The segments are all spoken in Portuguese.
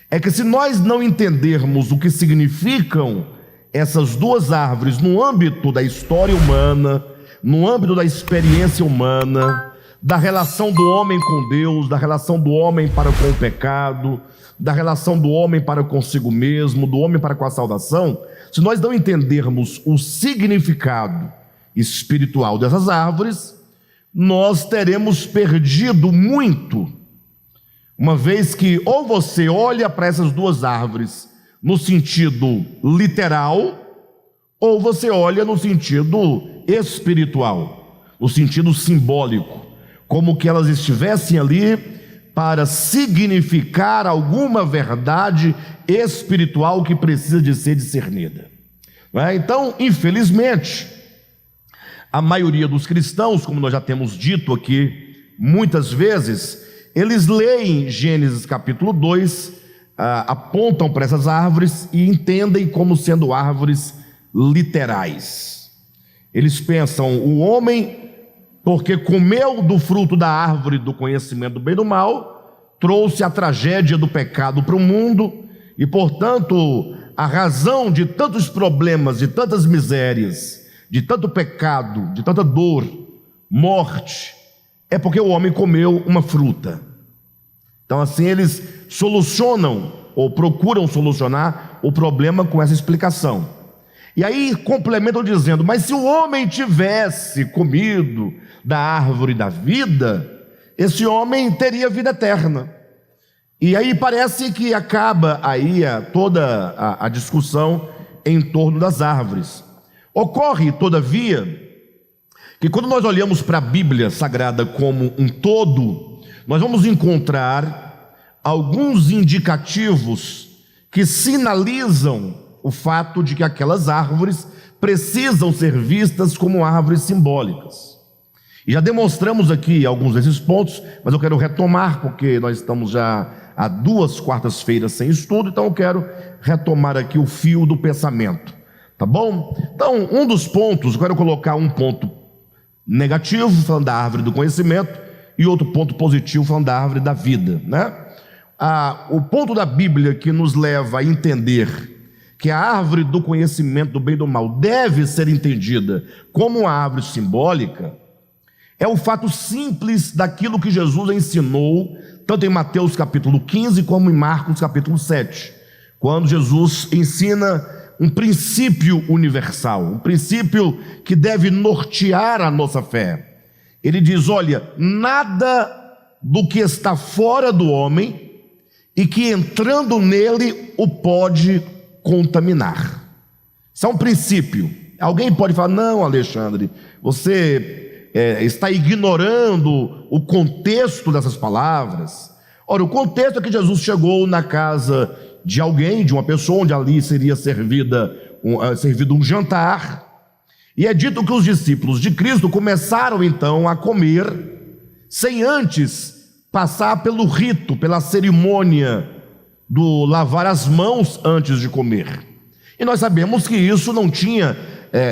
é que se nós não entendermos o que significam essas duas árvores no âmbito da história humana, no âmbito da experiência humana, da relação do homem com Deus, da relação do homem para com o pecado, da relação do homem para consigo mesmo, do homem para com a salvação, se nós não entendermos o significado espiritual dessas árvores, nós teremos perdido muito, uma vez que ou você olha para essas duas árvores no sentido literal, ou você olha no sentido espiritual, no sentido simbólico, como que elas estivessem ali para significar alguma verdade espiritual que precisa de ser discernida. Então, infelizmente, a maioria dos cristãos, como nós já temos dito aqui muitas vezes, eles leem Gênesis capítulo 2, apontam para essas árvores e entendem como sendo árvores literais. Eles pensam, o homem, porque comeu do fruto da árvore do conhecimento do bem e do mal, trouxe a tragédia do pecado para o mundo, e portanto a razão de tantos problemas, de tantas misérias, de tanto pecado, de tanta dor, morte, é porque o homem comeu uma fruta. Então assim eles solucionam ou procuram solucionar o problema com essa explicação. E aí complementam dizendo, mas se o homem tivesse comido da árvore da vida, esse homem teria vida eterna. E aí parece que acaba aí toda a discussão em torno das árvores. Ocorre, todavia, que quando nós olhamos para a Bíblia Sagrada como um todo, nós vamos encontrar alguns indicativos que sinalizam o fato de que aquelas árvores precisam ser vistas como árvores simbólicas. E já demonstramos aqui alguns desses pontos, mas eu quero retomar, porque nós estamos já há 2 quartas-feiras sem estudo, então eu quero retomar aqui o fio do pensamento, tá bom? Então, um dos pontos, eu quero colocar um ponto negativo, falando da árvore do conhecimento, e outro ponto positivo, falando da árvore da vida, né? O ponto da Bíblia que nos leva a entender que a árvore do conhecimento do bem e do mal deve ser entendida como uma árvore simbólica, é o fato simples daquilo que Jesus ensinou, tanto em Mateus capítulo 15, como em Marcos capítulo 7, quando Jesus ensina um princípio universal, um princípio que deve nortear a nossa fé. Ele diz, olha, nada do que está fora do homem e que entrando nele o pode contaminar. Isso é um princípio. Alguém pode falar, não, Alexandre, você está ignorando o contexto dessas palavras. Ora, o contexto é que Jesus chegou na casa de alguém, de uma pessoa, onde ali seria servido um jantar, e é dito que os discípulos de Cristo começaram então a comer, sem antes passar pelo rito, pela cerimônia do lavar as mãos antes de comer. E nós sabemos que isso não tinha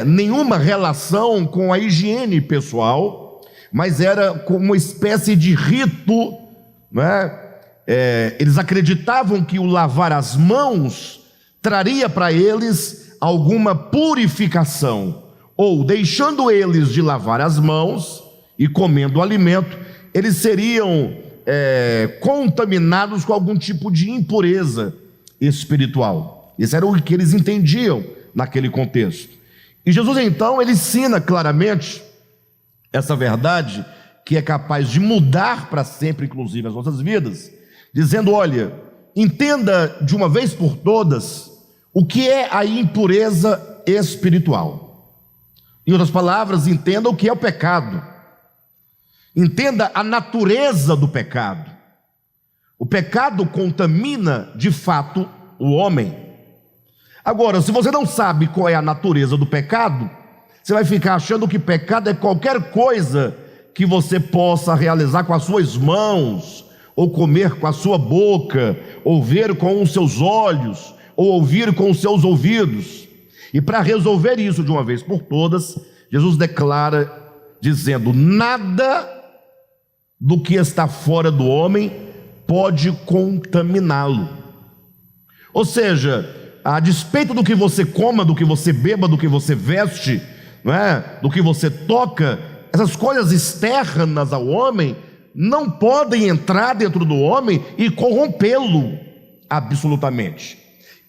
nenhuma relação com a higiene pessoal, mas era como uma espécie de rito, né? Eles acreditavam que o lavar as mãos traria para eles alguma purificação, ou deixando eles de lavar as mãos e comendo o alimento, eles seriam contaminados com algum tipo de impureza espiritual. Isso era o que eles entendiam naquele contexto. E Jesus então, ele ensina claramente essa verdade que é capaz de mudar para sempre, inclusive, as nossas vidas, dizendo, olha, entenda de uma vez por todas o que é a impureza espiritual. Em outras palavras, entenda o que é o pecado. Entenda a natureza do pecado. O pecado contamina, de fato, o homem. Agora, se você não sabe qual é a natureza do pecado, você vai ficar achando que pecado é qualquer coisa que você possa realizar com as suas mãos, ou comer com a sua boca, ou ver com os seus olhos, ou ouvir com os seus ouvidos. E para resolver isso de uma vez por todas, Jesus declara dizendo, nada do que está fora do homem pode contaminá-lo. Ou seja, a despeito do que você coma, do que você beba, do que você veste, não é? Do que você toca, essas coisas externas ao homem não podem entrar dentro do homem e corrompê-lo absolutamente.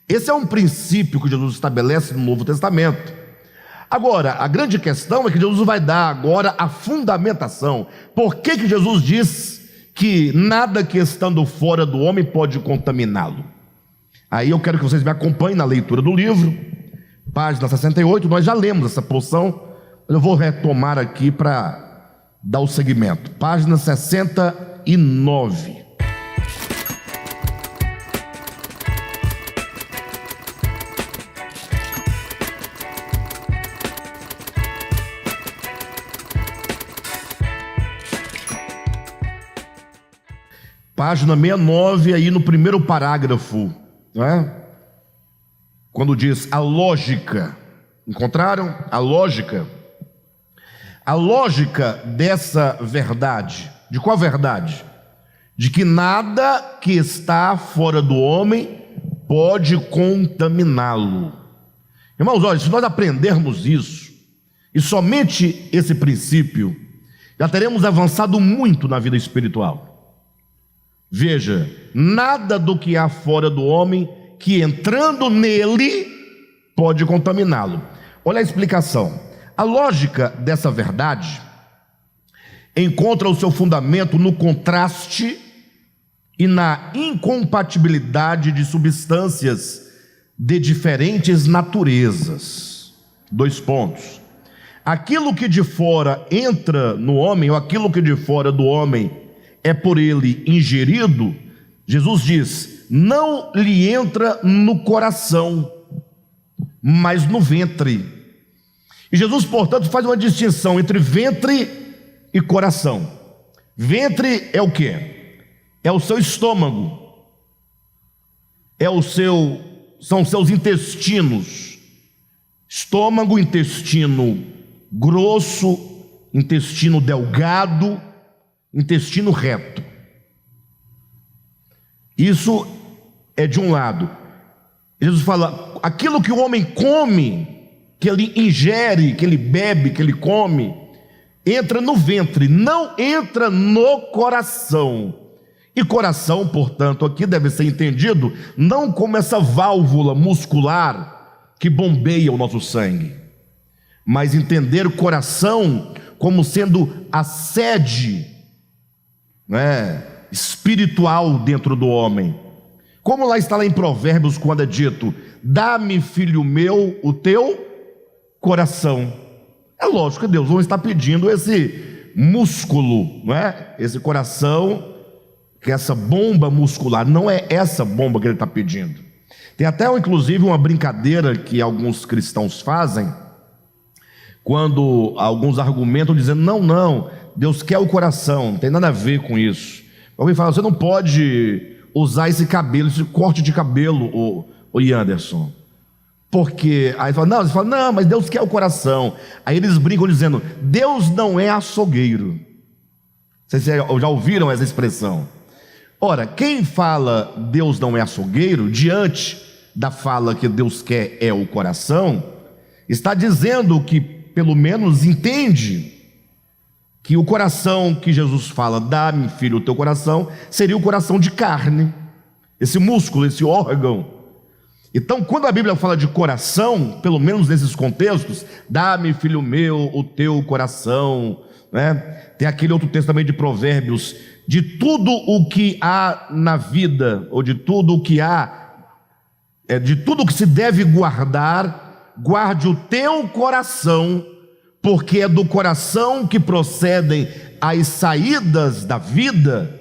Esse é um princípio que Jesus estabelece no Novo Testamento. Agora, a grande questão é que Jesus vai dar agora a fundamentação. Por que Jesus diz que nada que estando fora do homem pode contaminá-lo? Aí eu quero que vocês me acompanhem na leitura do livro, página 68, nós já lemos essa porção, mas eu vou retomar aqui para dar o segmento. Página 69. Página 69, aí no primeiro parágrafo, não é? Quando diz a lógica, encontraram? A lógica dessa verdade, de qual verdade? De que nada que está fora do homem pode contaminá-lo. Irmãos, olha, se nós aprendermos isso, e somente esse princípio, já teremos avançado muito na vida espiritual. Veja, nada do que há fora do homem que entrando nele pode contaminá-lo. Olha a explicação. A lógica dessa verdade encontra o seu fundamento no contraste e na incompatibilidade de substâncias de diferentes naturezas. 2 pontos. Aquilo que de fora entra no homem, ou aquilo que de fora do homem é por ele ingerido, Jesus diz, não lhe entra no coração, mas no ventre. E Jesus, portanto, faz uma distinção entre ventre e coração. Ventre é o quê? É o seu estômago, são seus intestinos. Estômago, intestino grosso, intestino delgado, intestino reto. Isso é de um lado. Jesus fala, aquilo que o homem come, que ele ingere, que ele bebe, que ele come, entra no ventre, não entra no coração. E coração, portanto, aqui deve ser entendido não como essa válvula muscular que bombeia o nosso sangue, mas entender o coração como sendo a sede, espiritual dentro do homem. Como está lá em Provérbios, quando é dito, dá-me, filho meu, o teu coração. É lógico que Deus não está pedindo esse músculo, esse coração, que é essa bomba muscular, não é essa bomba que ele está pedindo. Tem até inclusive uma brincadeira que alguns cristãos fazem, quando alguns argumentam dizendo, não, Deus quer o coração, não tem nada a ver com isso. Alguém fala, você não pode usar esse cabelo, esse corte de cabelo, o Anderson. Porque, aí você fala, não, mas Deus quer o coração. Aí eles brincam dizendo, Deus não é açougueiro. Vocês já ouviram essa expressão? Ora, quem fala Deus não é açougueiro, diante da fala que Deus quer é o coração, está dizendo que, pelo menos, entende que o coração que Jesus fala, dá-me, filho, o teu coração, seria o coração de carne, esse músculo, esse órgão. Então, quando a Bíblia fala de coração, pelo menos nesses contextos, dá-me, filho meu, o teu coração, Tem aquele outro texto também de Provérbios, de tudo o que há na vida, ou de tudo o que há, de tudo o que se deve guardar, guarde o teu coração, porque é do coração que procedem as saídas da vida.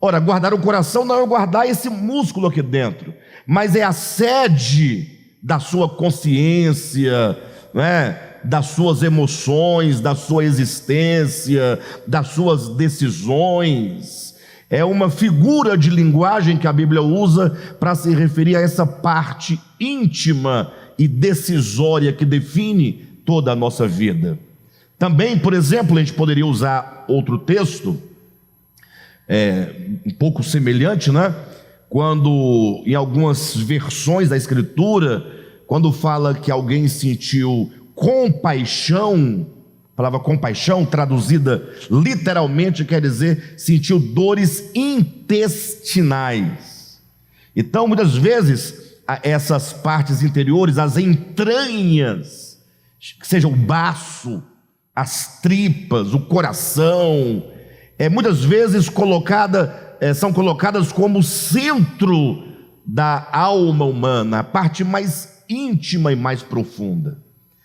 Ora, guardar o coração não é guardar esse músculo aqui dentro, mas é a sede da sua consciência, das suas emoções, da sua existência, das suas decisões. É uma figura de linguagem que a Bíblia usa para se referir a essa parte íntima e decisória que define toda a nossa vida. Também, por exemplo, a gente poderia usar outro texto, um pouco semelhante, quando em algumas versões da Escritura, quando fala que alguém sentiu compaixão, a palavra compaixão, traduzida literalmente, quer dizer sentiu dores intestinais. Então, muitas vezes, essas partes interiores, as entranhas, que seja o baço, as tripas, o coração, muitas vezes são colocadas como centro da alma humana, a parte mais íntima e mais profunda.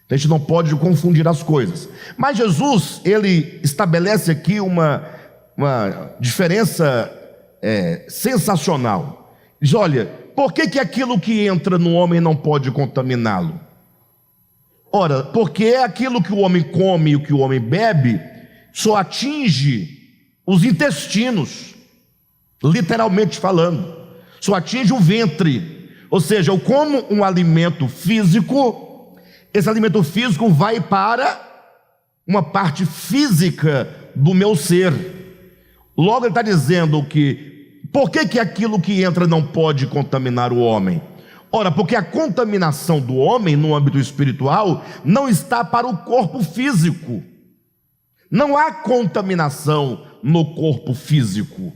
A gente não pode confundir as coisas. Mas Jesus, ele estabelece aqui uma diferença sensacional. Diz: olha, por que aquilo que entra no homem não pode contaminá-lo? Ora, porque aquilo que o homem come e o que o homem bebe só atinge os intestinos, literalmente falando, só atinge o ventre. Ou seja, eu como um alimento físico, esse alimento físico vai para uma parte física do meu ser. Logo ele está dizendo que, por que aquilo que entra não pode contaminar o homem? Ora, porque a contaminação do homem no âmbito espiritual não está para o corpo físico. Não há contaminação no corpo físico.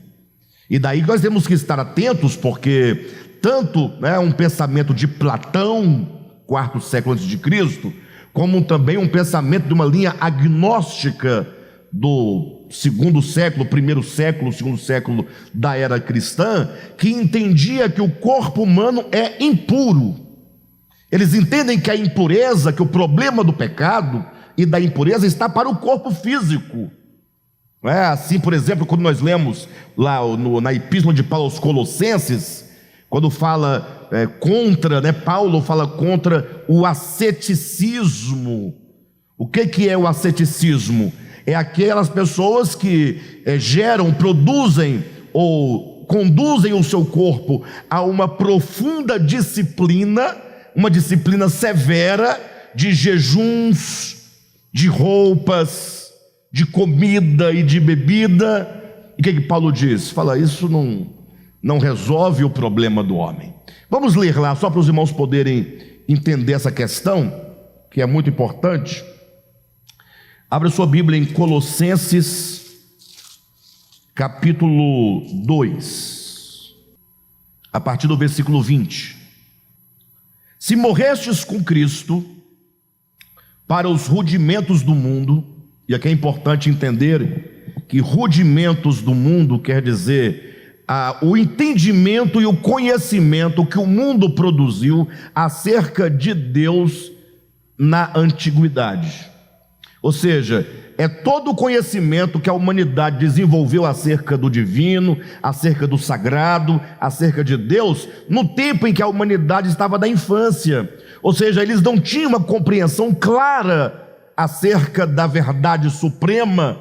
E daí nós temos que estar atentos, porque tanto um pensamento de Platão, quarto século antes de Cristo, como também um pensamento de uma linha agnóstica do segundo século, primeiro século, segundo século da era cristã, que entendia que o corpo humano é impuro. Eles entendem que a impureza, que o problema do pecado e da impureza está para o corpo físico. Não é assim, por exemplo, quando nós lemos lá na Epístola de Paulo aos Colossenses, quando fala Paulo fala contra o asceticismo. O que é o asceticismo? É aquelas pessoas que produzem ou conduzem o seu corpo a uma profunda disciplina, uma disciplina severa de jejuns, de roupas, de comida e de bebida. E o que Paulo diz? Fala, isso não resolve o problema do homem. Vamos ler lá, só para os irmãos poderem entender essa questão, que é muito importante. Abra sua Bíblia em Colossenses, capítulo 2, a partir do versículo 20. Se morrestes com Cristo para os rudimentos do mundo, e aqui é importante entender que rudimentos do mundo quer dizer o entendimento e o conhecimento que o mundo produziu acerca de Deus na antiguidade. Ou seja, é todo o conhecimento que a humanidade desenvolveu acerca do divino, acerca do sagrado, acerca de Deus, no tempo em que a humanidade estava na infância. Ou seja, eles não tinham uma compreensão clara acerca da verdade suprema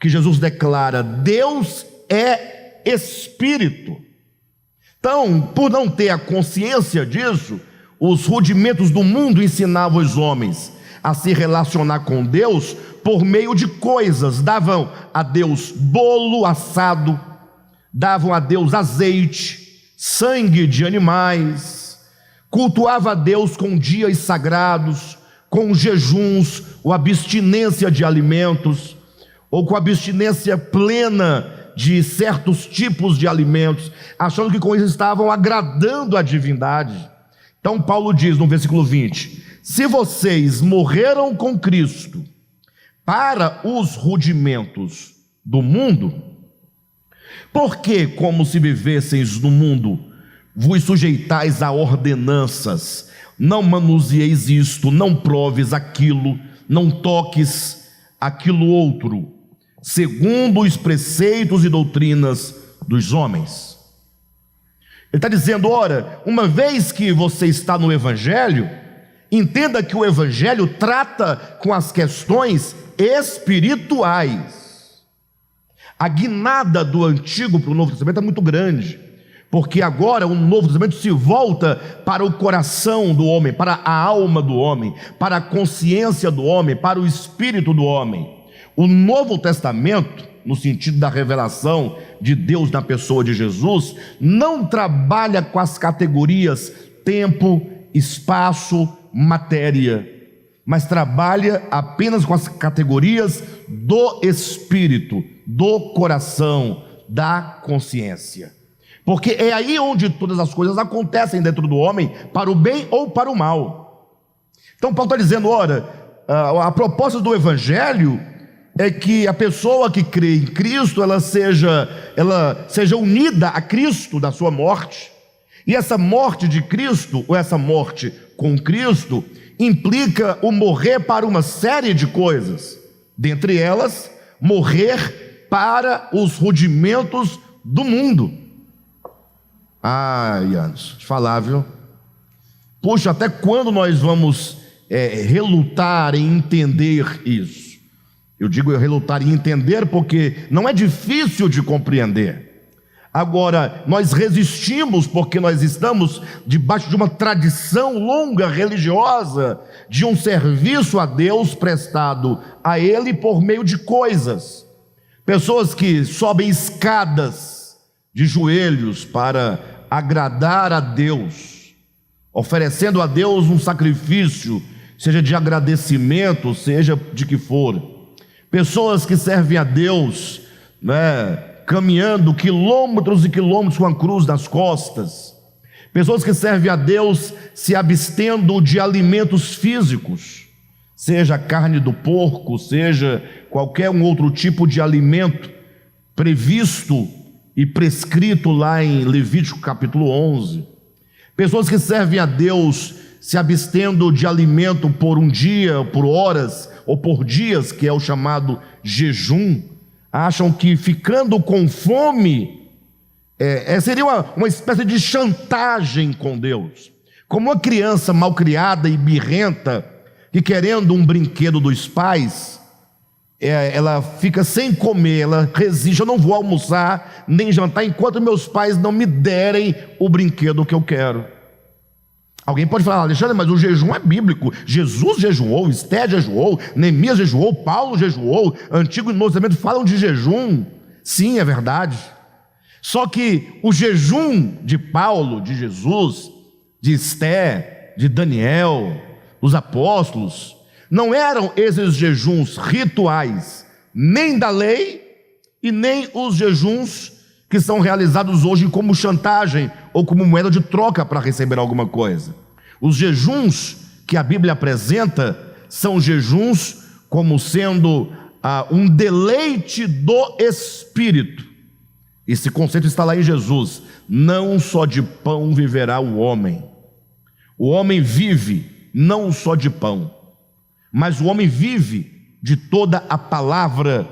que Jesus declara: Deus é Espírito. Então, por não ter a consciência disso, os rudimentos do mundo ensinavam os homens a se relacionar com Deus por meio de coisas. Davam a Deus bolo assado, davam a Deus azeite, sangue de animais, cultuava a Deus com dias sagrados, com jejuns, ou abstinência de alimentos, ou com abstinência plena de certos tipos de alimentos, achando que com isso estavam agradando a divindade. Então Paulo diz no versículo 20: se vocês morreram com Cristo para os rudimentos do mundo, por que, como se vivesseis no mundo, vos sujeitais a ordenanças? Não manuseeis isto, não proves aquilo, não toques aquilo outro, segundo os preceitos e doutrinas dos homens. Ele está dizendo: ora, uma vez que você está no Evangelho, entenda que o Evangelho trata com as questões espirituais. A guinada do Antigo para o Novo Testamento é muito grande, porque agora o Novo Testamento se volta para o coração do homem, para a alma do homem, para a consciência do homem, para o espírito do homem. O Novo Testamento no sentido da revelação de Deus na pessoa de Jesus, não trabalha com as categorias tempo, espaço, matéria, mas trabalha apenas com as categorias do espírito, do coração, da consciência. Porque é aí onde todas as coisas acontecem dentro do homem, para o bem ou para o mal. Então Paulo está dizendo, ora, a proposta do Evangelho é que a pessoa que crê em Cristo, ela seja unida a Cristo da sua morte. E essa morte de Cristo, ou essa morte com Cristo, implica o morrer para uma série de coisas. Dentre elas, morrer para os rudimentos do mundo. Janos, te falar, viu? Puxa, até quando nós vamos relutar em entender isso? Eu digo relutar em entender porque não é difícil de compreender. Agora, nós resistimos porque nós estamos debaixo de uma tradição longa religiosa, de um serviço a Deus prestado a Ele por meio de coisas. Pessoas que sobem escadas de joelhos para agradar a Deus, oferecendo a Deus um sacrifício, seja de agradecimento, seja de que for. Pessoas que servem a Deus, caminhando quilômetros e quilômetros com a cruz nas costas. Pessoas que servem a Deus se abstendo de alimentos físicos, seja a carne do porco, seja qualquer um outro tipo de alimento previsto e prescrito lá em Levítico capítulo 11. Pessoas que servem a Deus se abstendo de alimento por um dia, por horas ou por dias, que é o chamado jejum, acham que ficando com fome seria uma espécie de chantagem com Deus. Como uma criança malcriada e birrenta, que querendo um brinquedo dos pais, ela fica sem comer, ela resiste, eu não vou almoçar nem jantar enquanto meus pais não me derem o brinquedo que eu quero. Alguém pode falar, Alexandre, mas o jejum é bíblico. Jesus jejuou, Esté jejuou, Neemias jejuou, Paulo jejuou, Antigo e Novo Testamento falam de jejum. Sim, é verdade. Só que o jejum de Paulo, de Jesus, de Esté, de Daniel, os apóstolos, não eram esses jejuns rituais, nem da lei e nem os jejuns que são realizados hoje como chantagem ou como moeda de troca para receber alguma coisa. Os jejuns que a Bíblia apresenta são jejuns como sendo um deleite do Espírito. Esse conceito está lá em Jesus. Não só de pão viverá o homem. O homem vive não só de pão, mas o homem vive de toda a palavra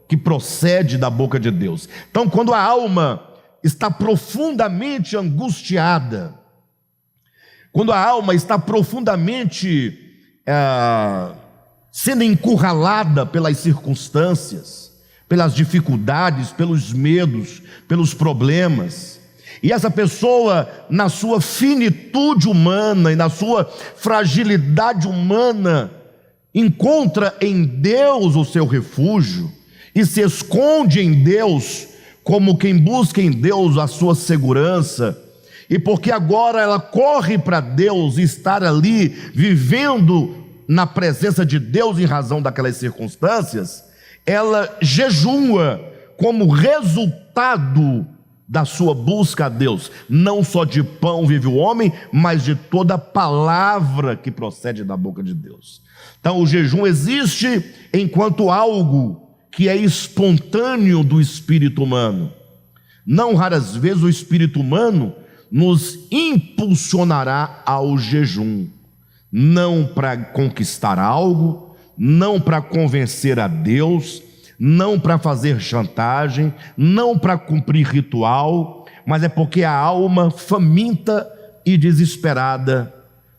que procede da boca de Deus. Então, quando a alma está profundamente angustiada, quando a alma está profundamente sendo encurralada pelas circunstâncias, pelas dificuldades, pelos medos, pelos problemas, e essa pessoa, na sua finitude humana e na sua fragilidade humana, encontra em Deus o seu refúgio, e se esconde em Deus, como quem busca em Deus a sua segurança, e porque agora ela corre para Deus e estar ali, vivendo na presença de Deus em razão daquelas circunstâncias, ela jejua como resultado da sua busca a Deus. Não só de pão vive o homem, mas de toda palavra que procede da boca de Deus. Então o jejum existe enquanto algo que é espontâneo do espírito humano. Não raras vezes o espírito humano nos impulsionará ao jejum, não para conquistar algo, não para convencer a Deus, não para fazer chantagem, não para cumprir ritual, mas é porque a alma faminta e desesperada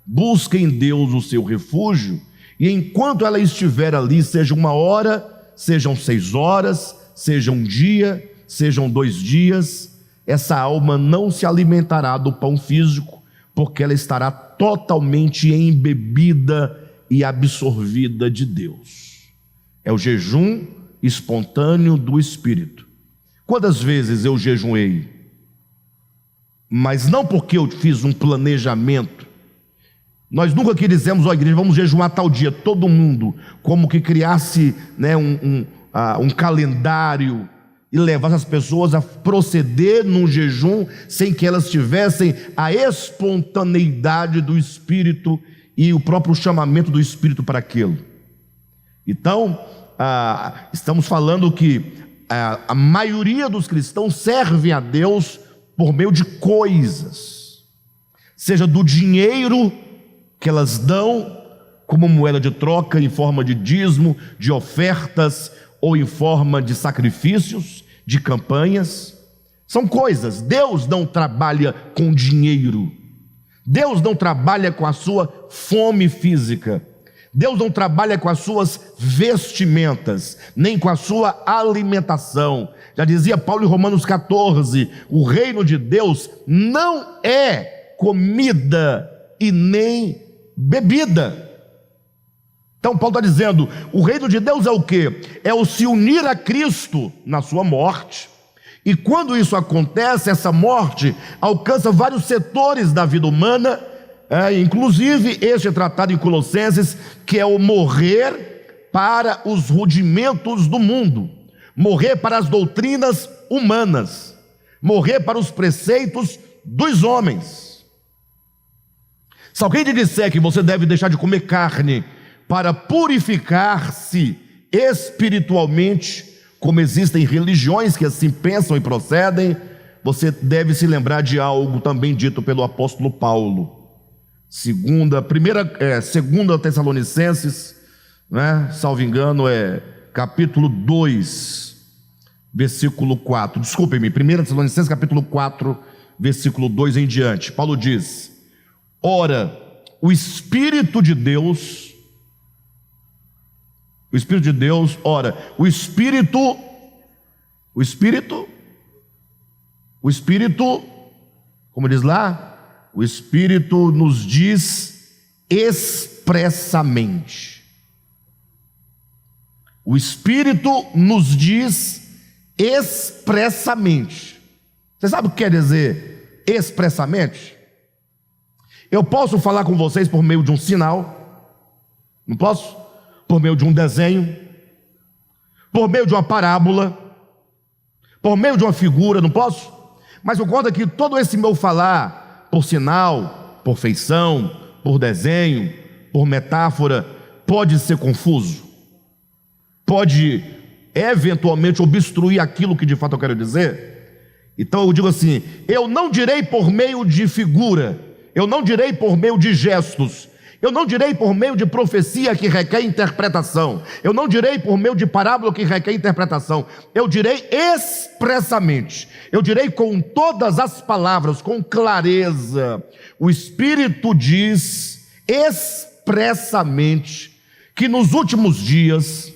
busca em Deus o seu refúgio, e enquanto ela estiver ali, seja 1 hora, sejam 6 horas, seja 1 dia, sejam 2 dias, essa alma não se alimentará do pão físico, porque ela estará totalmente embebida e absorvida de Deus. É o jejum espontâneo do Espírito. Quantas vezes eu jejuei? Mas não porque eu fiz um planejamento. Nós nunca que dizemos, ó igreja, vamos jejuar tal dia, todo mundo, como que criasse, né, um calendário e levasse as pessoas a proceder num jejum sem que elas tivessem a espontaneidade do Espírito e o próprio chamamento do Espírito para aquilo. Então, estamos falando que a maioria dos cristãos servem a Deus por meio de coisas, seja do dinheiro que elas dão como moeda de troca, em forma de dízimo, de ofertas, ou em forma de sacrifícios, de campanhas. São coisas. Deus não trabalha com dinheiro. Deus não trabalha com a sua fome física. Deus não trabalha com as suas vestimentas, nem com a sua alimentação. Já dizia Paulo em Romanos 14, o reino de Deus não é comida e nem bebida. Então Paulo está dizendo, o reino de Deus é o quê? É o se unir a Cristo na sua morte. E quando isso acontece, essa morte alcança vários setores da vida humana, inclusive este é tratado em Colossenses, que é o morrer para os rudimentos do mundo, morrer para as doutrinas humanas, morrer para os preceitos dos homens. Se alguém te disser que você deve deixar de comer carne para purificar-se espiritualmente, como existem religiões que assim pensam e procedem, você deve se lembrar de algo também dito pelo apóstolo Paulo. Segunda Tessalonicenses, né, salvo engano, capítulo 2, versículo 4. Desculpem-me, 1 Tessalonicenses capítulo 4, versículo 2 em diante. Paulo diz: ora, o Espírito de Deus, como diz lá, o Espírito nos diz expressamente. O Espírito nos diz expressamente. Você sabe o que quer dizer expressamente? Eu posso falar com vocês por meio de um sinal, não posso? Por meio de um desenho, por meio de uma parábola, por meio de uma figura, não posso? Mas eu conto que todo esse meu falar, por sinal, por feição, por desenho, por metáfora, pode ser confuso, pode eventualmente obstruir aquilo que de fato eu quero dizer. Então eu digo assim, eu não direi por meio de figura, eu não direi por meio de gestos, eu não direi por meio de profecia que requer interpretação, eu não direi por meio de parábola que requer interpretação, eu direi expressamente, eu direi com todas as palavras, com clareza. O Espírito diz expressamente que nos últimos dias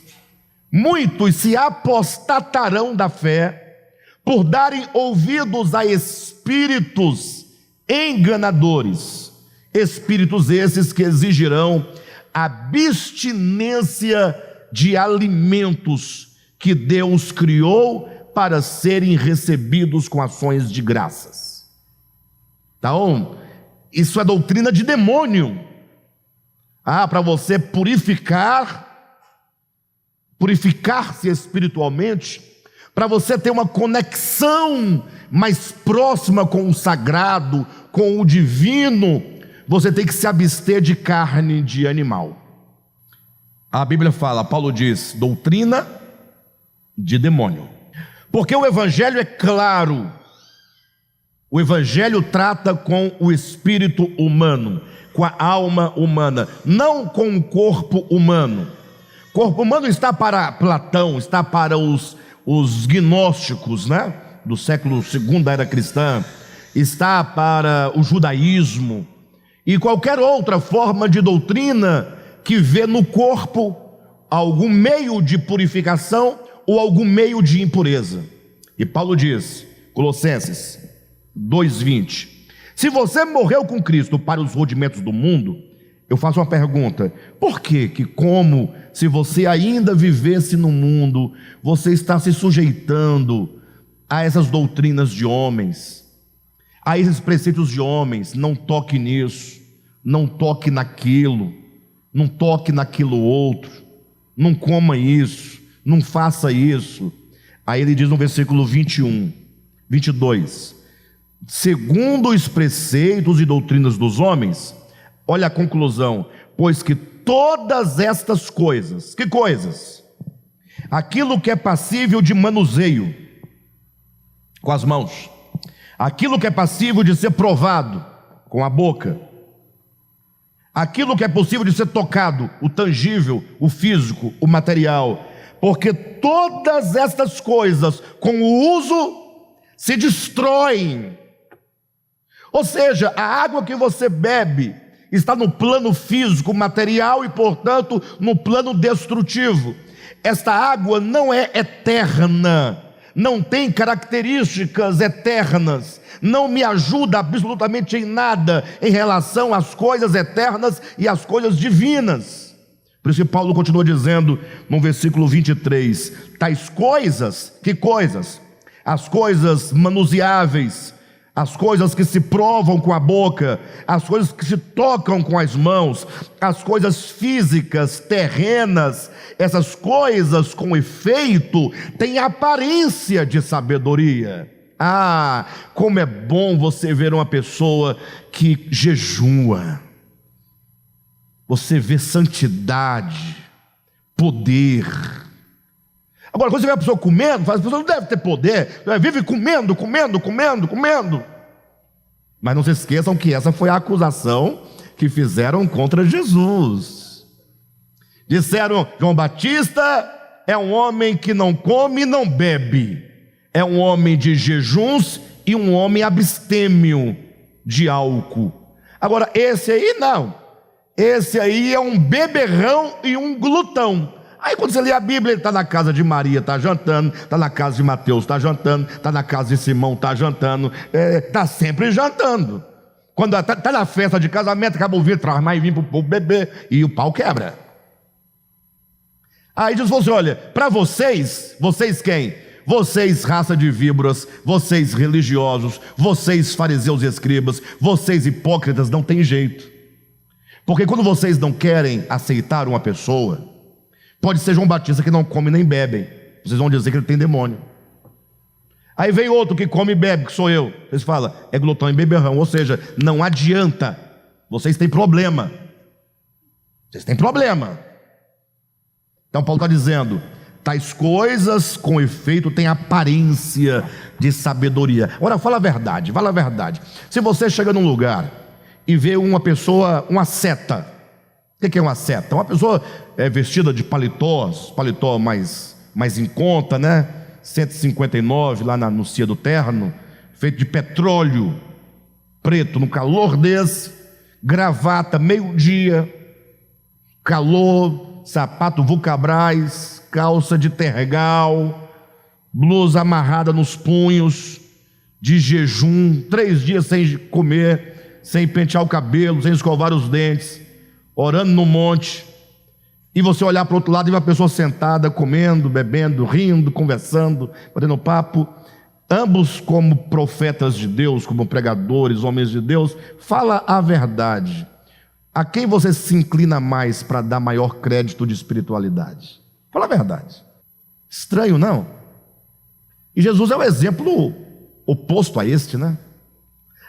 muitos se apostatarão da fé por darem ouvidos a espíritos enganadores, espíritos esses que exigirão abstinência de alimentos que Deus criou para serem recebidos com ações de graças. Então, isso é doutrina de demônio. Para você purificar-se espiritualmente, para você ter uma conexão mais próxima com o sagrado, com o divino, você tem que se abster de carne de animal. A Bíblia fala, Paulo diz, doutrina de demônio. Porque o Evangelho é claro. O Evangelho trata com o espírito humano, com a alma humana, não com o corpo humano. O corpo humano está para Platão, está para os gnósticos, né, do século II da era cristã, está para o judaísmo e qualquer outra forma de doutrina que vê no corpo algum meio de purificação ou algum meio de impureza. E Paulo diz, Colossenses 2:20, se você morreu com Cristo para os rudimentos do mundo, Eu faço uma pergunta: por que como se você ainda vivesse no mundo, você está se sujeitando a essas doutrinas de homens, a esses preceitos de homens? Não toque nisso, não toque naquilo, não toque naquilo outro, não coma isso, não faça isso. Aí ele diz no versículo 21, 22: segundo os preceitos e doutrinas dos homens. Olha a conclusão: pois que todas estas coisas, que coisas? Aquilo que é passível de manuseio com as mãos, aquilo que é passível de ser provado com a boca, aquilo que é possível de ser tocado, o tangível, o físico, o material, porque todas estas coisas com o uso se destroem. Ou seja, a água que você bebe está no plano físico, material e, portanto, no plano destrutivo. Esta água não é eterna, não tem características eternas, não me ajuda absolutamente em nada em relação às coisas eternas e às coisas divinas. Por isso que Paulo continua dizendo no versículo 23: tais coisas, que coisas? As coisas manuseáveis, as coisas que se provam com a boca, as coisas que se tocam com as mãos, as coisas físicas, terrenas, essas coisas com efeito têm aparência de sabedoria. Ah, como é bom você ver uma pessoa que jejua, você vê santidade, poder. Agora, quando você vê a pessoa comendo, a pessoa não deve ter poder, vive comendo. Mas não se esqueçam que essa foi a acusação que fizeram contra Jesus. Disseram: João Batista é um homem que não come e não bebe, é um homem de jejuns e um homem abstêmio de álcool. Agora, esse aí não, esse aí é um beberrão e um glutão. Aí quando você lê a Bíblia, ele está na casa de Maria, está jantando, está na casa de Mateus, está jantando, está na casa de Simão, está jantando, está sempre jantando. Quando está na festa de casamento, acaba o vinho, traz mais vinho para o povo beber, e o pau quebra. Aí Jesus falou assim: olha, para vocês quem? Vocês, raça de víboras, vocês religiosos, vocês fariseus e escribas, vocês hipócritas, não tem jeito. Porque quando vocês não querem aceitar uma pessoa, pode ser João Batista que não come nem bebe, vocês vão dizer que ele tem demônio. Aí vem outro que come e bebe, que sou eu, vocês falam, é glutão e beberrão. Ou seja, não adianta, vocês têm problema. Então Paulo está dizendo: tais coisas com efeito têm aparência de sabedoria. Agora fala a verdade. Se você chega num lugar e vê uma pessoa, uma seta. O que é uma seta? Uma pessoa vestida de paletó mais em conta, né? 159 lá no Cia do Terno, feito de petróleo preto, no calor desse, gravata meio-dia, calor, sapato Vulcabras, calça de tergal, blusa amarrada nos punhos, de jejum, 3 dias sem comer, sem pentear o cabelo, sem escovar os dentes, orando no monte. E você olhar para o outro lado e ver uma pessoa sentada, comendo, bebendo, rindo, conversando, batendo papo. Ambos como profetas de Deus, como pregadores, homens de Deus. Fala a verdade. A quem você se inclina mais para dar maior crédito de espiritualidade? Fala a verdade. Estranho, não? E Jesus é o exemplo oposto a este, né?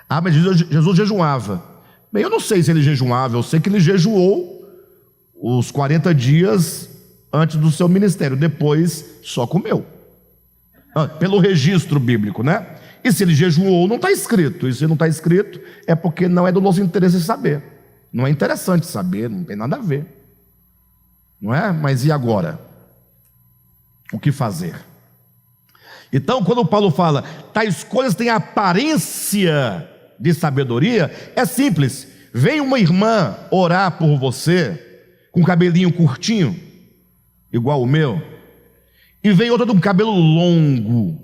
Ah, mas Jesus jejuava. Bem, eu não sei se ele jejuava, eu sei que ele jejuou os 40 dias antes do seu ministério, depois só comeu. Pelo registro bíblico, né? E se ele jejuou, não está escrito. E se não está escrito, é porque não é do nosso interesse saber. Não é interessante saber, não tem nada a ver. Não é? Mas e agora? O que fazer? Então, quando Paulo fala, tais coisas têm aparência de sabedoria, é simples. Vem uma irmã orar por você, com cabelinho curtinho, igual o meu, e vem outra de um cabelo longo,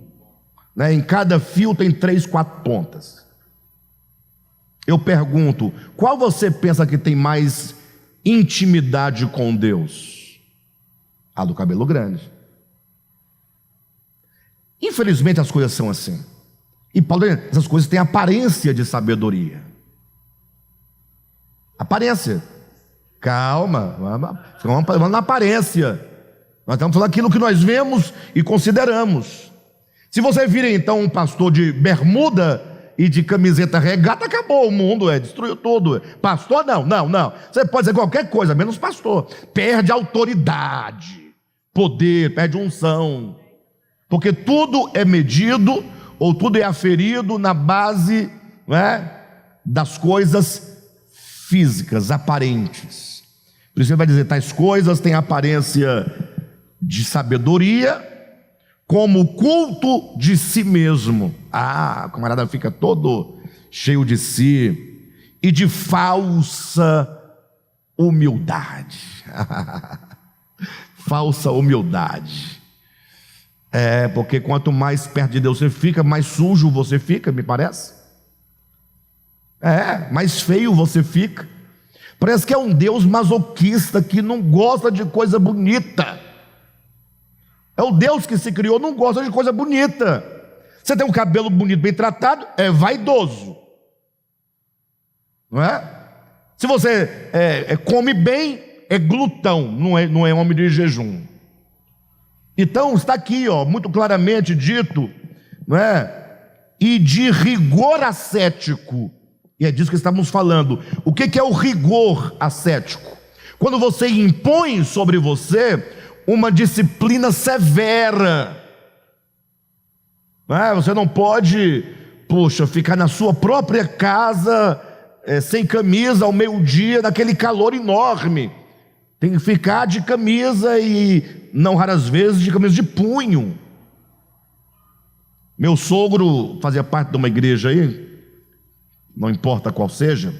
né? Em cada fio tem 3, 4 pontas. Eu pergunto, qual você pensa que tem mais intimidade com Deus? A do cabelo grande. Infelizmente as coisas são assim. E Paulo diz, essas coisas têm aparência de sabedoria. Aparência. Calma, vamos na aparência. Nós estamos falando aquilo que nós vemos e consideramos. Se você vir então um pastor de bermuda e de camiseta regata, acabou o mundo, destruiu tudo. Pastor, não. Você pode dizer qualquer coisa, menos pastor. Perde autoridade, poder, perde unção. Porque tudo é medido, ou tudo é aferido na base, das coisas físicas, aparentes. Por isso ele vai dizer, tais coisas têm aparência de sabedoria, como o culto de si mesmo. O camarada fica todo cheio de si, e de falsa humildade. Falsa humildade. Porque quanto mais perto de Deus você fica, mais sujo você fica, me parece. Mais feio você fica. Parece que é um Deus masoquista que não gosta de coisa bonita. É o Deus que se criou, não gosta de coisa bonita. Você tem um cabelo bonito, bem tratado, é vaidoso, não é? Se você come bem, é glutão, não é homem de jejum. Então está aqui, muito claramente dito, não é? E de rigor ascético, e é disso que estamos falando. O que é o rigor ascético? Quando você impõe sobre você uma disciplina severa. Você não pode, ficar na sua própria casa, sem camisa ao meio-dia, naquele calor enorme. Tem que ficar de camisa e, não raras vezes, de camisa de punho. Meu sogro fazia parte de uma igreja aí, não importa qual seja.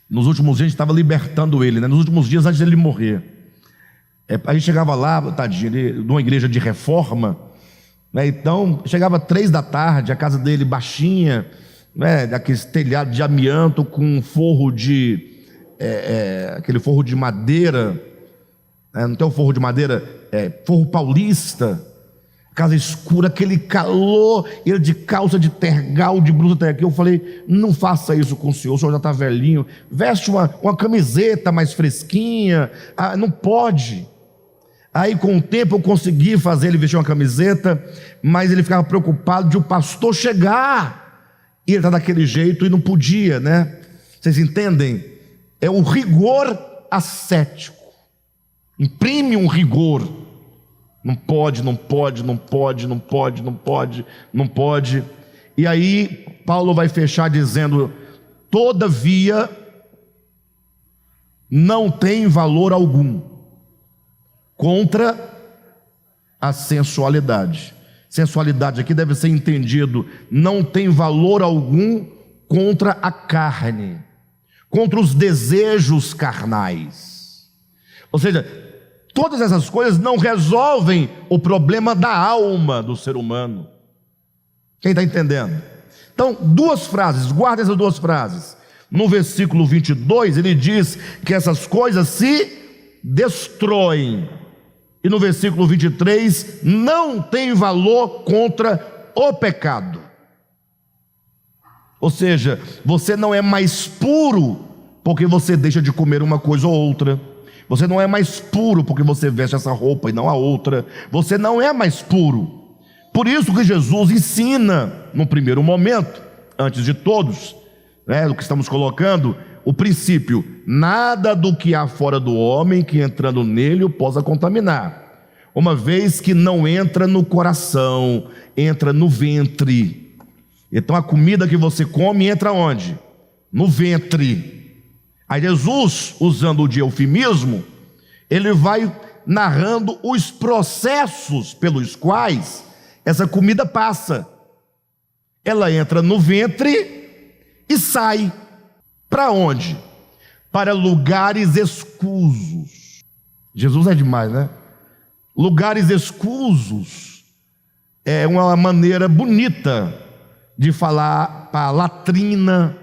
Nos últimos dias a gente estava libertando ele, nos últimos dias antes dele morrer. A gente chegava lá, tadinho, numa igreja de reforma, então chegava 3 da tarde, a casa dele baixinha, daquele telhado de amianto com um forro aquele forro de madeira, não tem o forro de madeira, forro paulista, casa escura, aquele calor, ele de calça de tergal, de blusa até aqui. Eu falei, não faça isso com o senhor já está velhinho, veste uma camiseta mais fresquinha, não pode. Aí com o tempo eu consegui fazer ele vestir uma camiseta, mas ele ficava preocupado de o pastor chegar, e ele está daquele jeito e não podia, Vocês entendem? É o rigor ascético, imprime um rigor, não pode, e aí Paulo vai fechar dizendo, todavia, não tem valor algum contra a sensualidade. Sensualidade aqui deve ser entendido, não tem valor algum contra a carne, contra os desejos carnais. Ou seja, todas essas coisas não resolvem o problema da alma do ser humano. Quem está entendendo? Então, 2 frases, guarda essas 2 frases. No versículo 22 ele diz que essas coisas se destroem. E no versículo 23, não tem valor contra o pecado. Ou seja, você não é mais puro porque você deixa de comer uma coisa ou outra. Você não é mais puro porque você veste essa roupa e não a outra. Você não é mais puro. Por isso que Jesus ensina, no primeiro momento, antes de todos, o que estamos colocando, o princípio, nada do que há fora do homem que entrando nele o possa contaminar, uma vez que não entra no coração, entra no ventre. Então a comida que você come entra onde? No ventre. Aí Jesus, usando de eufemismo, ele vai narrando os processos pelos quais essa comida passa. Ela entra no ventre e sai. Para onde? Para lugares escusos. Jesus é demais, Lugares escusos é uma maneira bonita de falar. Para latrina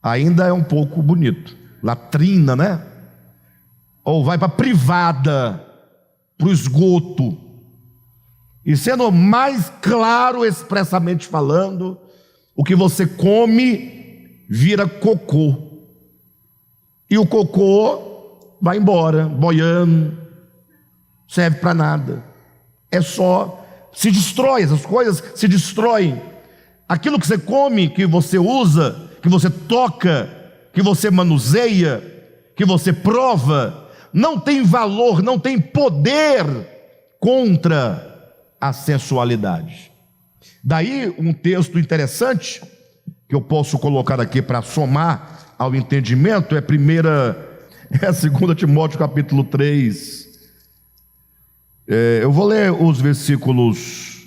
ainda é um pouco bonito, latrina, né? Ou vai para a privada, para o esgoto. E sendo mais claro, expressamente falando, o que você come vira cocô. E o cocô vai embora, boiando, serve para nada. É só, se destrói, essas coisas se destroem. Aquilo que você come, que você usa, que você toca, que você manuseia, que você prova, não tem valor, não tem poder contra a sensualidade. Daí um texto interessante que eu posso colocar aqui para somar ao entendimento é 2 Timóteo capítulo 3. Eu vou ler os versículos,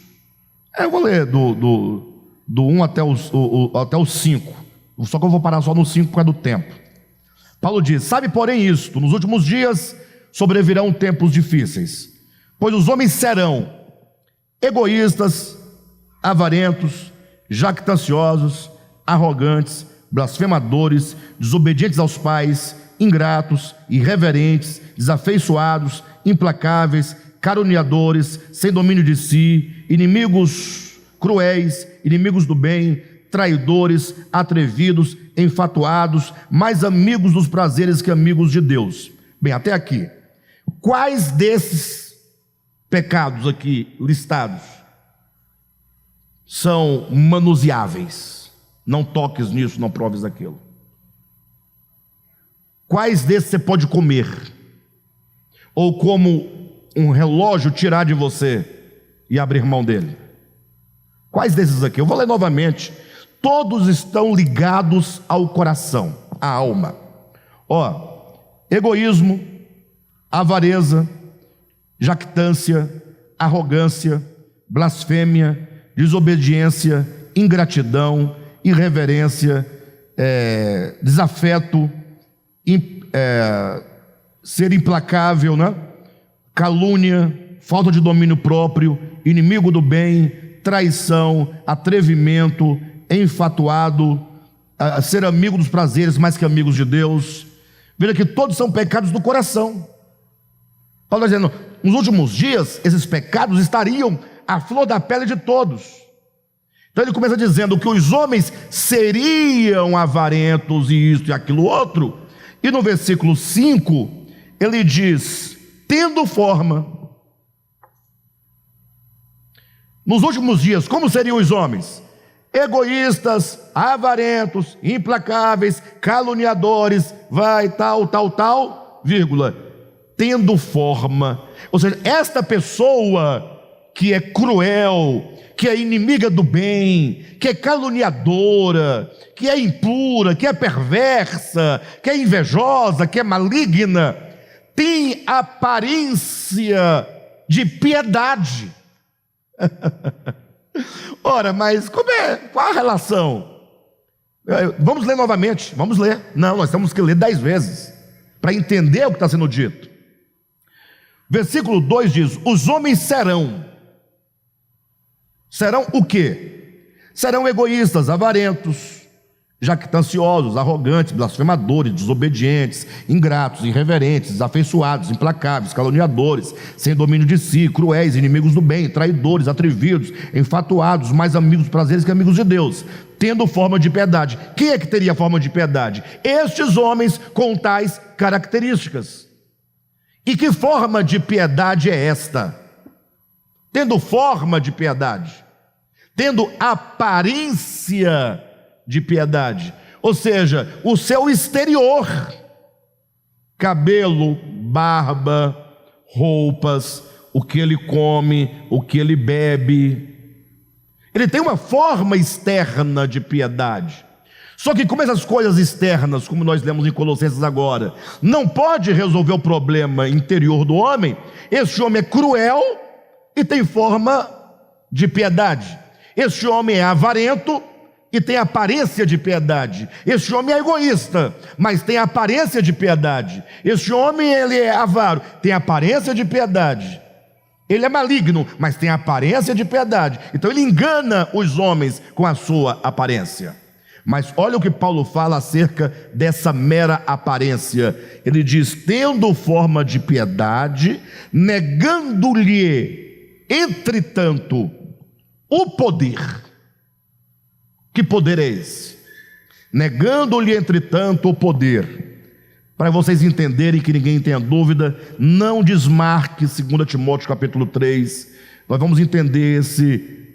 eu vou ler do 1 até o 5, só que eu vou parar só no 5 por causa do tempo. Paulo diz: sabe porém isto, nos últimos dias sobrevirão tempos difíceis, pois os homens serão egoístas, avarentos, jactanciosos, arrogantes, blasfemadores, desobedientes aos pais, ingratos, irreverentes, desafeiçoados, implacáveis, caluniadores, sem domínio de si, inimigos cruéis, inimigos do bem, traidores, atrevidos, enfatuados, mais amigos dos prazeres que amigos de Deus. Bem, até aqui. Quais desses pecados aqui listados são manuseáveis? Não toques nisso, não proves aquilo. Quais desses você pode comer? Ou como um relógio tirar de você e abrir mão dele? Quais desses aqui? Eu vou ler novamente. Todos estão ligados ao coração, à alma. Egoísmo, avareza, jactância, arrogância, blasfêmia, desobediência, ingratidão, irreverência, desafeto, ser implacável, né? Calúnia, falta de domínio próprio, inimigo do bem, traição, atrevimento, enfatuado, ser amigo dos prazeres mais que amigos de Deus. Veja que todos são pecados do coração. Paulo está dizendo, nos últimos dias, esses pecados estariam à flor da pele de todos. Então ele começa dizendo que os homens seriam avarentos e isso e aquilo outro. E no versículo 5, ele diz, tendo forma. Nos últimos dias, como seriam os homens? Egoístas, avarentos, implacáveis, caluniadores, vírgula, tendo forma. Ou seja, esta pessoa que é cruel, que é inimiga do bem, que é caluniadora, que é impura, que é perversa, que é invejosa, que é maligna, tem aparência de piedade. Ora, mas qual a relação? Vamos ler novamente, vamos ler. Não, nós temos que ler 10 vezes para entender o que está sendo dito. Versículo 2 diz, os homens serão o quê? Serão egoístas, avarentos, jactanciosos, arrogantes, blasfemadores, desobedientes, ingratos, irreverentes, desafeiçoados, implacáveis, caluniadores, sem domínio de si, cruéis, inimigos do bem, traidores, atrevidos, enfatuados, mais amigos dos prazeres que amigos de Deus, tendo forma de piedade. Quem é que teria forma de piedade? Estes homens com tais características. E que forma de piedade é esta? Tendo forma de piedade, tendo aparência de piedade, ou seja, o seu exterior, cabelo, barba, roupas, o que ele come, o que ele bebe, ele tem uma forma externa de piedade. Só que como essas coisas externas, como nós lemos em Colossenses agora, não pode resolver o problema interior do homem, esse homem é cruel e tem forma de piedade. Esse homem é avarento e tem aparência de piedade. Esse homem é egoísta, mas tem aparência de piedade. Esse homem, ele é avaro, tem aparência de piedade. Ele é maligno, mas tem aparência de piedade. Então ele engana os homens com a sua aparência. Mas olha o que Paulo fala acerca dessa mera aparência. Ele diz: tendo forma de piedade, negando-lhe, entretanto, o poder. Que poder é esse? Negando-lhe, entretanto, o poder. Para vocês entenderem, que ninguém tenha dúvida, não desmarque 2 Timóteo capítulo 3. Nós vamos entender esse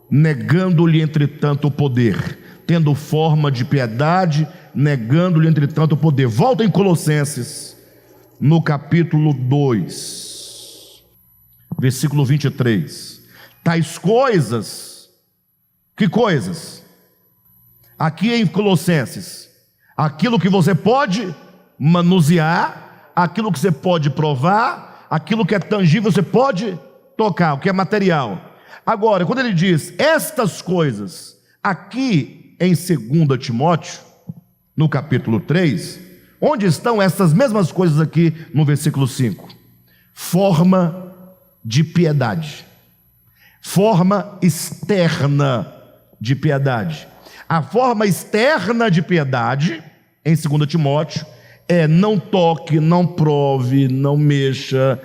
negando-lhe, entretanto, o poder. Tendo forma de piedade, negando-lhe, entretanto, o poder. Volta em Colossenses, no capítulo 2, versículo 23. Tais coisas, que coisas? Aqui em Colossenses, aquilo que você pode manusear, aquilo que você pode provar, aquilo que é tangível você pode tocar, o que é material. Agora, quando ele diz estas coisas, aqui em 2 Timóteo, no capítulo 3, onde estão essas mesmas coisas aqui no versículo 5? Forma de piedade, forma externa de piedade. A forma externa de piedade, em 2 Timóteo, é não toque, não prove, não mexa,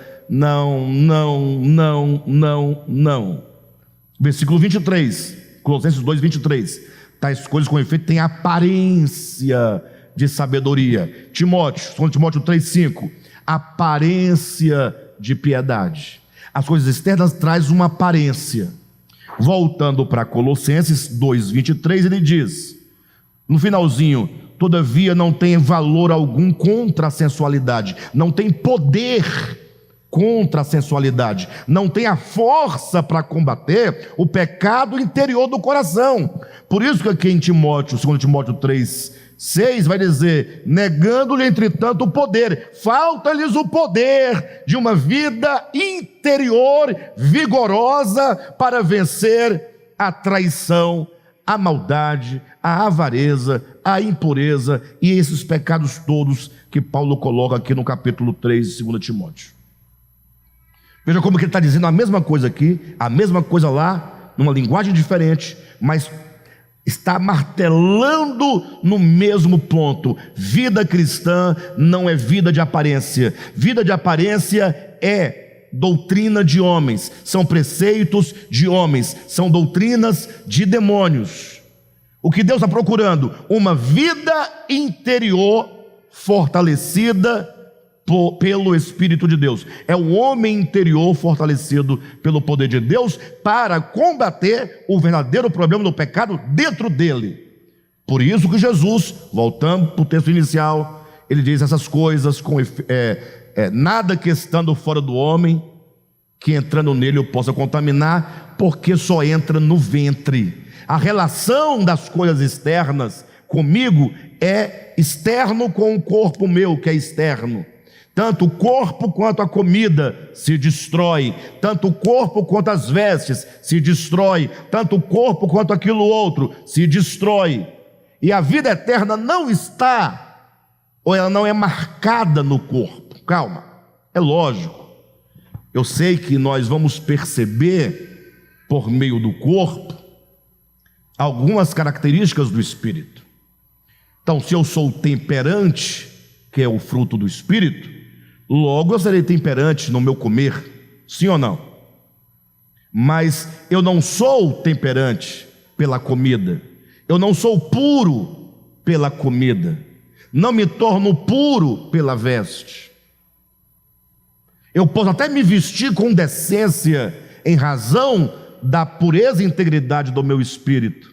não. Versículo 23, Colossenses 2, 23. Tais coisas, com efeito, têm aparência de sabedoria. Timóteo, 2 Timóteo 3, 5. Aparência de piedade. As coisas externas trazem uma aparência. Voltando para Colossenses 2, 23, ele diz, no finalzinho: todavia não tem valor algum contra a sensualidade, não tem poder contra a sensualidade, não tem a força para combater o pecado interior do coração. Por isso que aqui em Timóteo, 2 Timóteo 3, 6, vai dizer: negando-lhe, entretanto, o poder. Falta-lhes o poder de uma vida interior vigorosa para vencer a traição, a maldade, a avareza, a impureza e esses pecados todos que Paulo coloca aqui no capítulo 3 de 2 Timóteo. Veja como que ele está dizendo a mesma coisa aqui, a mesma coisa lá, numa linguagem diferente, mas está martelando no mesmo ponto. Vida cristã não é vida de aparência. Vida de aparência é doutrina de homens, são preceitos de homens, são doutrinas de demônios. O que Deus está procurando? Uma vida interior fortalecida pelo Espírito de Deus. É o homem interior fortalecido pelo poder de Deus para combater o verdadeiro problema do pecado dentro dele. Por isso que Jesus, voltando para o texto inicial, ele diz essas coisas com nada que estando fora do homem, que entrando nele eu possa contaminar, porque só entra no ventre. A relação das coisas externas comigo é externo com o corpo meu, que é externo. Tanto o corpo quanto a comida se destrói, tanto o corpo quanto as vestes se destrói, tanto o corpo quanto aquilo outro se destrói. E a vida eterna não está, ou ela não é marcada no corpo. Calma, é lógico. Eu sei que nós vamos perceber, por meio do corpo, algumas características do Espírito. Então, se eu sou temperante, que é o fruto do Espírito, logo eu serei temperante no meu comer, sim ou não? Mas eu não sou temperante pela comida, eu não sou puro pela comida, não me torno puro pela veste. Eu posso até me vestir com decência em razão da pureza e integridade do meu espírito,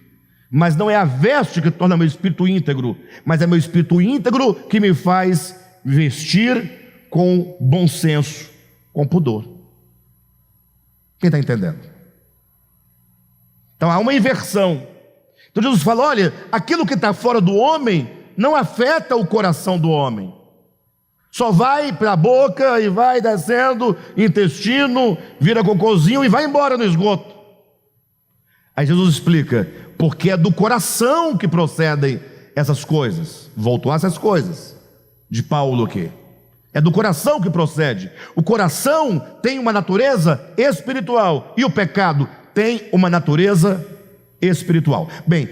mas não é a veste que torna meu espírito íntegro, mas é meu espírito íntegro que me faz vestir com bom senso, com pudor. Quem está entendendo? Então há uma inversão. Então Jesus fala: olha, aquilo que está fora do homem não afeta o coração do homem, só vai para a boca e vai descendo, intestino, vira cocôzinho e vai embora no esgoto. Aí Jesus explica: porque é do coração que procedem essas coisas. Voltou a essas coisas de Paulo aqui. É do coração que procede. O coração tem uma natureza espiritual e o pecado tem uma natureza espiritual. Bem,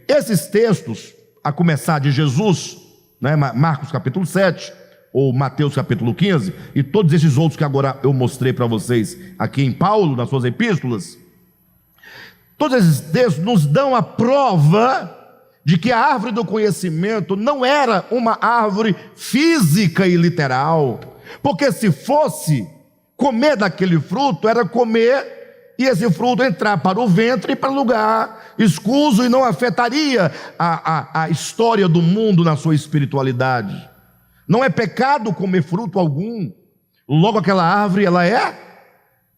Esses textos, a começar de Jesus, né, Marcos capítulo 7, ou Mateus capítulo 15, e todos esses outros que agora eu mostrei para vocês aqui em Paulo, nas suas epístolas, todos esses textos nos dão a prova de que a árvore do conhecimento não era uma árvore física e literal, porque se fosse, comer daquele fruto era comer e esse fruto entrar para o ventre e para lugar escuso e não afetaria a história do mundo na sua espiritualidade. Não é pecado comer fruto algum. Logo, aquela árvore, ela é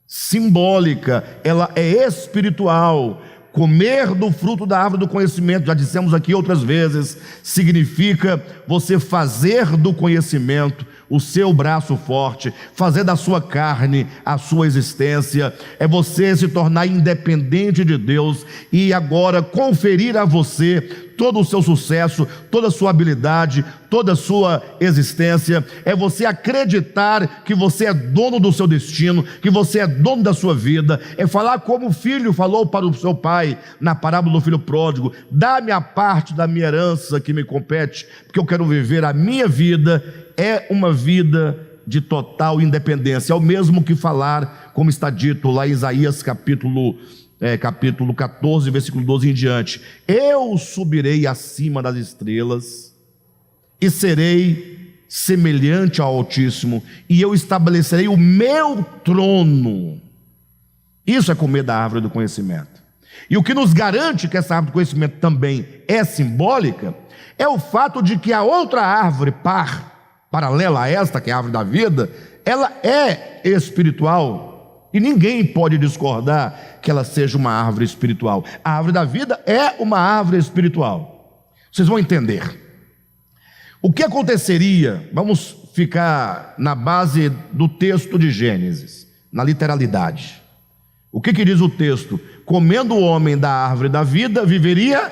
simbólica, ela é espiritual. Comer do fruto da árvore do conhecimento, já dissemos aqui outras vezes, significa você fazer do conhecimento o seu braço forte, fazer da sua carne a sua existência, é você se tornar independente de Deus e agora conferir a você todo o seu sucesso, toda a sua habilidade, toda a sua existência, é você acreditar que você é dono do seu destino, que você é dono da sua vida, é falar como o filho falou para o seu pai, na parábola do filho pródigo: dá-me a parte da minha herança que me compete, porque eu quero viver a minha vida, é uma vida de total independência, é o mesmo que falar, como está dito lá em Isaías capítulo 14, versículo 12 em diante: eu subirei acima das estrelas e serei semelhante ao Altíssimo, e eu estabelecerei o meu trono. Isso é comer da árvore do conhecimento. E o que nos garante que essa árvore do conhecimento também é simbólica é o fato de que a outra árvore paralela a esta, que é a árvore da vida, ela é espiritual. E ninguém pode discordar que ela seja uma árvore espiritual. A árvore da vida é uma árvore espiritual. Vocês vão entender. O que aconteceria, vamos ficar na base do texto de Gênesis, na literalidade. O que diz o texto? Comendo o homem da árvore da vida, viveria